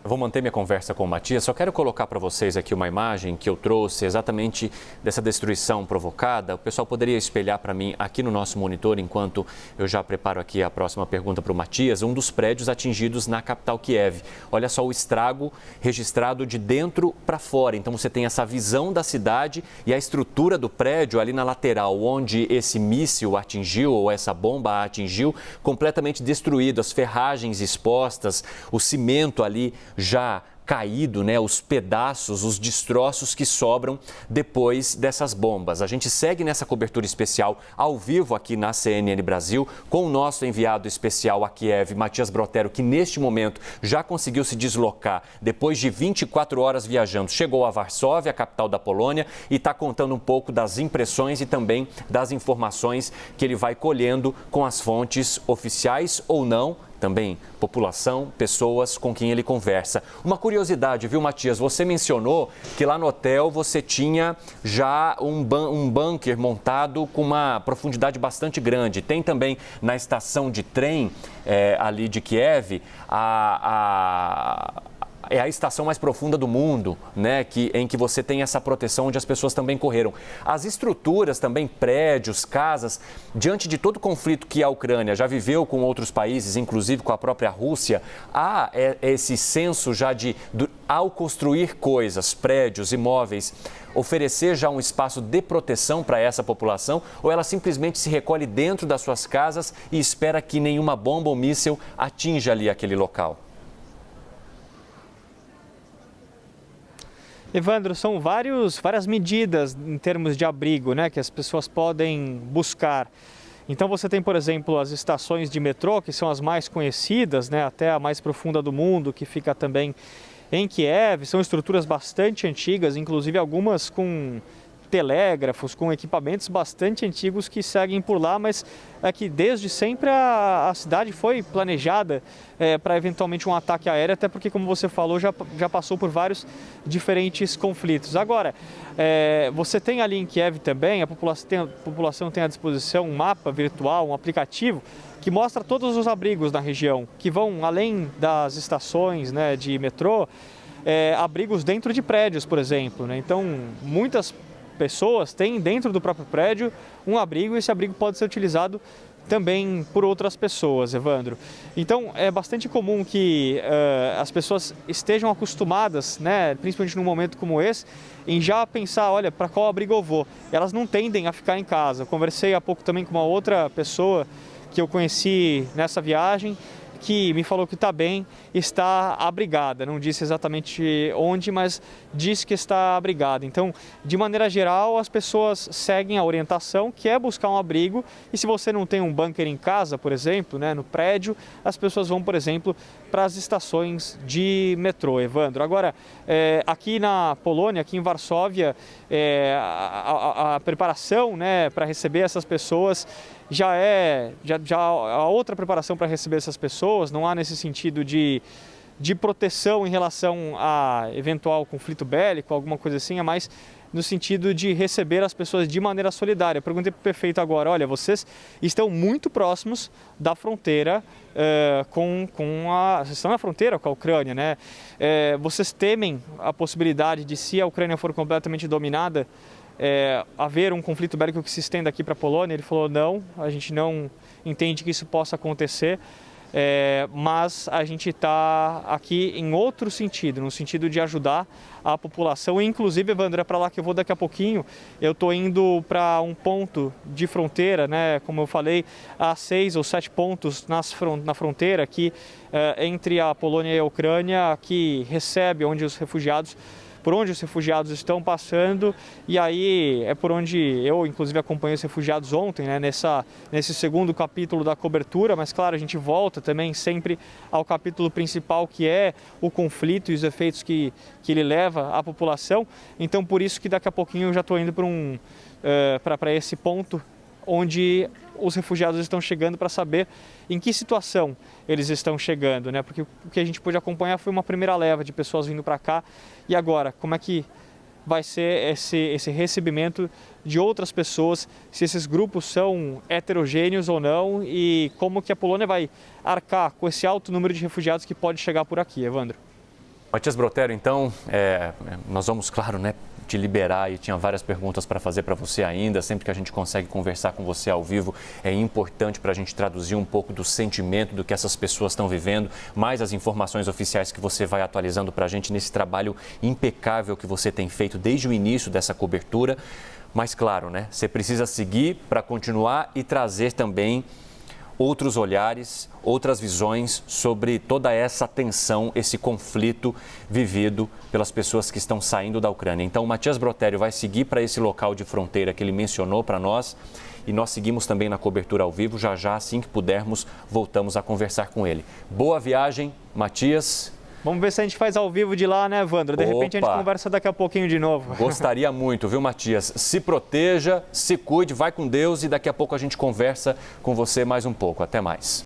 Eu vou manter minha conversa com o Matias, só quero colocar para vocês aqui uma imagem que eu trouxe exatamente dessa destruição provocada. O pessoal poderia espelhar para mim aqui no nosso monitor, enquanto eu já preparo aqui a próxima pergunta para o Matias, um dos prédios atingidos na capital Kiev. Olha só o estrago registrado de dentro para fora. Então você tem essa visão da cidade e a estrutura do prédio ali na lateral, onde esse míssil atingiu ou essa bomba atingiu, completamente destruído, as ferragens expostas, o cimento ali já caído, né, os pedaços, os destroços que sobram depois dessas bombas. A gente segue nessa cobertura especial ao vivo aqui na CNN Brasil com o nosso enviado especial a Kiev, Matias Brotero, que neste momento já conseguiu se deslocar depois de 24 horas viajando. Chegou a Varsóvia, a capital da Polônia, e está contando um pouco das impressões e também das informações que ele vai colhendo com as fontes oficiais ou não, também população, pessoas com quem ele conversa. Uma curiosidade, viu, Matias? Você mencionou que lá no hotel você tinha já um bunker montado com uma profundidade bastante grande. Tem também na estação de trem ali de Kiev é a estação mais profunda do mundo, né, em que você tem essa proteção, onde as pessoas também correram. As estruturas também, prédios, casas, diante de todo o conflito que a Ucrânia já viveu com outros países, inclusive com a própria Rússia, há esse senso já ao construir coisas, prédios, imóveis, oferecer já um espaço de proteção para essa população, ou ela simplesmente se recolhe dentro das suas casas e espera que nenhuma bomba ou míssil atinja ali aquele local? Evandro, são várias medidas em termos de abrigo, né, que as pessoas podem buscar. Então você tem, por exemplo, as estações de metrô, que são as mais conhecidas, né, até a mais profunda do mundo, que fica também em Kiev. São estruturas bastante antigas, inclusive algumas com telégrafos, com equipamentos bastante antigos que seguem por lá, mas é que desde sempre a cidade foi planejada para eventualmente um ataque aéreo, até porque, como você falou, já passou por vários diferentes conflitos. Agora, você tem ali em Kiev também, a população tem à disposição um mapa virtual, um aplicativo, que mostra todos os abrigos na região, que vão além das estações, né, de metrô, abrigos dentro de prédios, por exemplo, né? Então, muitas pessoas têm dentro do próprio prédio um abrigo, e esse abrigo pode ser utilizado também por outras pessoas, Evandro. Então é bastante comum que as pessoas estejam acostumadas, né, principalmente num momento como esse, em já pensar, olha, para qual abrigo eu vou. Elas não tendem a ficar em casa. Eu conversei há pouco também com uma outra pessoa que eu conheci nessa viagem, que me falou que está bem, está abrigada. Não disse exatamente onde, mas disse que está abrigada. Então, de maneira geral, as pessoas seguem a orientação, que é buscar um abrigo. E se você não tem um bunker em casa, por exemplo, né, no prédio, as pessoas vão, por exemplo, para as estações de metrô, Evandro. Agora, aqui na Polônia, aqui em Varsóvia, a preparação, né, para receber essas pessoas já a outra preparação para receber essas pessoas. Não há nesse sentido de proteção em relação a eventual conflito bélico, alguma coisa assim, é mais no sentido de receber as pessoas de maneira solidária. Eu perguntei para o prefeito agora, olha, vocês estão muito próximos da fronteira vocês estão na fronteira com a Ucrânia, né? Vocês temem a possibilidade de, se a Ucrânia for completamente dominada, haver um conflito bélico que se estenda aqui para a Polônia? Ele falou, não, a gente não entende que isso possa acontecer, mas a gente está aqui em outro sentido, no sentido de ajudar a população. Inclusive, Evandro, é para lá que eu vou daqui a pouquinho. Eu estou indo para um ponto de fronteira, né? Como eu falei, há 6 ou 7 pontos na fronteira aqui entre a Polônia e a Ucrânia, que recebe por onde os refugiados estão passando, e aí é por onde eu, inclusive, acompanhei os refugiados ontem, né, nesse segundo capítulo da cobertura, mas, claro, a gente volta também sempre ao capítulo principal, que é o conflito e os efeitos que ele leva à população. Então, por isso que daqui a pouquinho eu já estou indo para esse ponto onde os refugiados estão chegando, para saber em que situação eles estão chegando, né? Porque o que a gente pôde acompanhar foi uma primeira leva de pessoas vindo para cá, e agora, como é que vai ser esse recebimento de outras pessoas, se esses grupos são heterogêneos ou não, e como que a Polônia vai arcar com esse alto número de refugiados que pode chegar por aqui, Evandro? Matias Brotero, então, nós vamos, claro, né, te liberar, e tinha várias perguntas para fazer para você ainda. Sempre que a gente consegue conversar com você ao vivo, é importante para a gente traduzir um pouco do sentimento do que essas pessoas estão vivendo, mais as informações oficiais que você vai atualizando para a gente nesse trabalho impecável que você tem feito desde o início dessa cobertura. Mas, claro, né, você precisa seguir para continuar e trazer também outros olhares, outras visões sobre toda essa tensão, esse conflito vivido pelas pessoas que estão saindo da Ucrânia. Então, o Matias Brotério vai seguir para esse local de fronteira que ele mencionou para nós e nós seguimos também na cobertura ao vivo. Já já, assim que pudermos, voltamos a conversar com ele. Boa viagem, Matias. Vamos ver se a gente faz ao vivo de lá, né, Evandro? De repente a gente conversa daqui a pouquinho de novo. Gostaria muito, viu, Matias? Se proteja, se cuide, vai com Deus e daqui a pouco a gente conversa com você mais um pouco. Até mais.